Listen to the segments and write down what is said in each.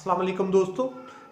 अस्सलाम वालेकुम दोस्तों,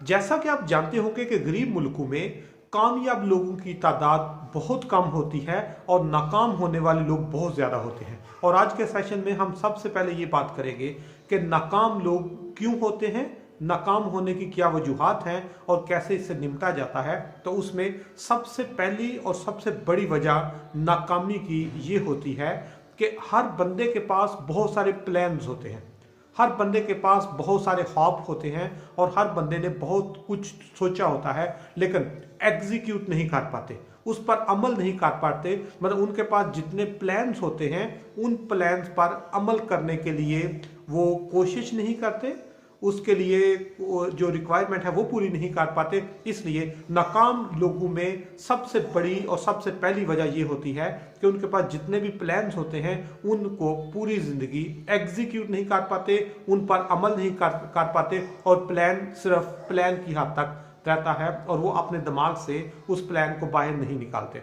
जैसा कि आप जानते होंगे कि गरीब मुल्कों में कामयाब लोगों की तादाद बहुत कम होती है और नाकाम होने वाले लोग बहुत ज़्यादा होते हैं। और आज के सेशन में हम सबसे पहले ये बात करेंगे कि नाकाम लोग क्यों होते हैं, नाकाम होने की क्या वजूहात हैं और कैसे इससे निपटा जाता है। तो उसमें सबसे पहली और सबसे बड़ी वजह नाकामी की ये होती है कि हर बंदे के पास बहुत सारे प्लान्स होते हैं, हर बंदे के पास बहुत सारे ख्वाब होते हैं और हर बंदे ने बहुत कुछ सोचा होता है लेकिन एग्जीक्यूट नहीं कर पाते, उस पर अमल नहीं कर पाते। मतलब उनके पास जितने प्लान्स होते हैं उन प्लान्स पर अमल करने के लिए वो कोशिश नहीं करते, उसके लिए जो रिक्वायरमेंट है वो पूरी नहीं कर पाते। इसलिए नाकाम लोगों में सबसे बड़ी और सबसे पहली वजह ये होती है कि उनके पास जितने भी प्लान्स होते हैं उनको पूरी ज़िंदगी एग्जीक्यूट नहीं कर पाते, उन पर अमल नहीं कर पाते और प्लान सिर्फ प्लान की हद तक रहता है और वो अपने दिमाग से उस प्लान को बाहर नहीं निकालते।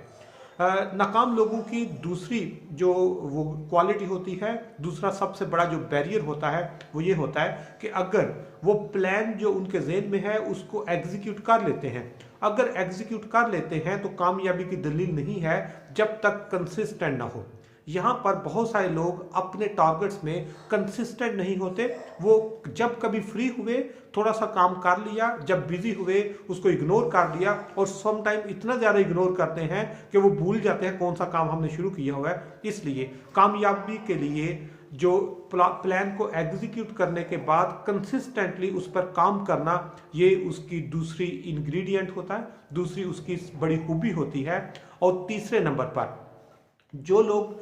नाकाम लोगों की दूसरी जो वो क्वालिटी होती है, दूसरा सबसे बड़ा जो बैरियर होता है वो ये होता है कि अगर वो प्लान जो उनके ज़हन में है उसको एग्जीक्यूट कर लेते हैं, अगर एग्जीक्यूट कर लेते हैं तो कामयाबी की दलील नहीं है जब तक कंसिस्टेंट ना हो। यहाँ पर बहुत सारे लोग अपने टारगेट्स में कंसिस्टेंट नहीं होते। वो जब कभी फ्री हुए थोड़ा सा काम कर लिया, जब बिजी हुए उसको इग्नोर कर दिया और सम टाइम इतना ज़्यादा इग्नोर करते हैं कि वो भूल जाते हैं कौन सा काम हमने शुरू किया हुआ है। इसलिए कामयाबी के लिए जो प्लान को एग्जीक्यूट करने के बाद कंसिस्टेंटली उस पर काम करना, ये उसकी दूसरी इंग्रेडिएंट होता है, दूसरी उसकी बड़ी खूबी होती है। और तीसरे नंबर पर जो लोग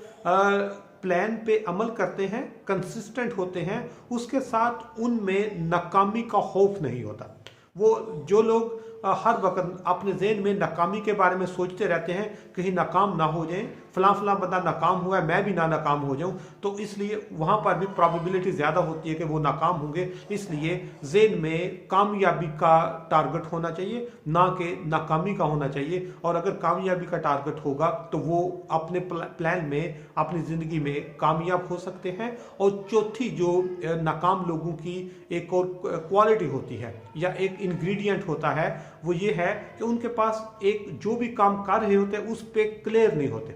प्लान पे अमल करते हैं, कंसिस्टेंट होते हैं, उसके साथ उनमें नाकामी का खौफ नहीं होता। वो जो लोग हर वक्त अपने ज़हन में नाकामी के बारे में सोचते रहते हैं कहीं नाकाम ना हो जाए, फलां बंदा नाकाम हुआ है मैं भी ना नाकाम हो जाऊं, तो इसलिए वहाँ पर भी प्रॉबिलिटी ज़्यादा होती है कि वो नाकाम होंगे। इसलिए ज़हन में कामयाबी का टारगेट होना चाहिए, ना कि नाकामी का होना चाहिए। और अगर कामयाबी का टारगेट होगा तो वो अपने प्लान में, अपनी ज़िंदगी में कामयाब हो सकते हैं। और चौथी जो नाकाम लोगों की एक और क्वालिटी होती है या एक इंग्रेडिएंट होता है वो ये है कि उनके पास एक जो भी काम कर रहे होते हैं उस पर क्लियर नहीं होते,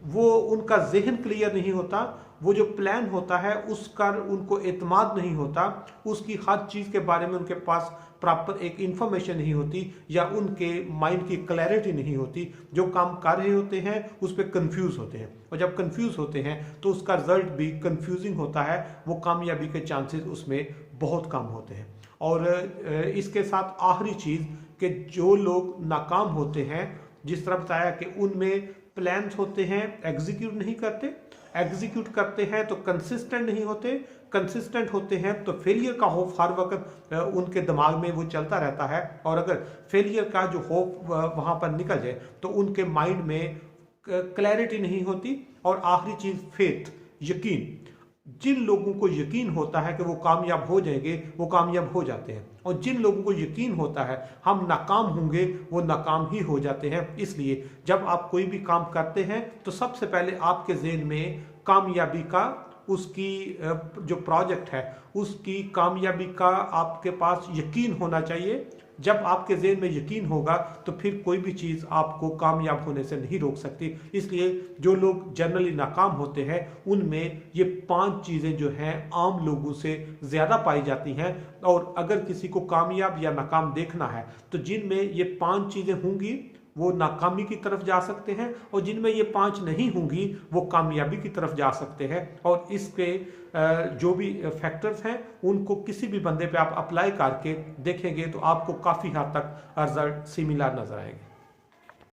वो उनका जहन क्लियर नहीं होता, वो जो प्लान होता है उसका उनको एतमाद नहीं होता, उसकी हर चीज़ के बारे में उनके पास प्रॉपर एक इंफॉर्मेशन नहीं होती या उनके माइंड की क्लैरिटी नहीं होती। जो काम कर रहे होते हैं उस पर कंफ्यूज होते हैं और जब कंफ्यूज होते हैं तो उसका रिजल्ट भी कंफ्यूजिंग होता है, वो कामयाबी के चांसेस उसमें बहुत कम होते हैं। और इसके साथ आखिरी चीज़ कि जो लोग नाकाम होते हैं, जिस तरह बताया कि उनमें प्लान्स होते हैं एग्जीक्यूट नहीं करते, एग्जीक्यूट करते हैं तो कंसिस्टेंट नहीं होते, कंसिस्टेंट होते हैं तो फेलियर का खौफ हर वक्त उनके दिमाग में वो चलता रहता है। और अगर फेलियर का जो खौफ वहाँ पर निकल जाए तो उनके माइंड में क्लैरिटी नहीं होती। और आखिरी चीज़ फेथ, यकीन। जिन लोगों को यकीन होता है कि वो कामयाब हो जाएंगे वो कामयाब हो जाते हैं, और जिन लोगों को यकीन होता है हम नाकाम होंगे वो नाकाम ही हो जाते हैं। इसलिए जब आप कोई भी काम करते हैं तो सबसे पहले आपके ज़हन में कामयाबी का, उसकी जो प्रोजेक्ट है उसकी कामयाबी का आपके पास यकीन होना चाहिए। जब आपके ज़हन में यकीन होगा तो फिर कोई भी चीज़ आपको कामयाब होने से नहीं रोक सकती। इसलिए जो लोग जनरली नाकाम होते हैं उनमें ये 5 चीज़ें जो हैं आम लोगों से ज़्यादा पाई जाती हैं। और अगर किसी को कामयाब या नाकाम देखना है तो जिनमें ये 5 चीज़ें होंगी वो नाकामी की तरफ जा सकते हैं, और जिनमें ये 5 नहीं होंगी वो कामयाबी की तरफ जा सकते हैं। और इसके जो भी फैक्टर्स हैं उनको किसी भी बंदे पे आप अप्लाई करके देखेंगे तो आपको काफ़ी हद तक रिजल्ट सिमिलर नज़र आएंगे।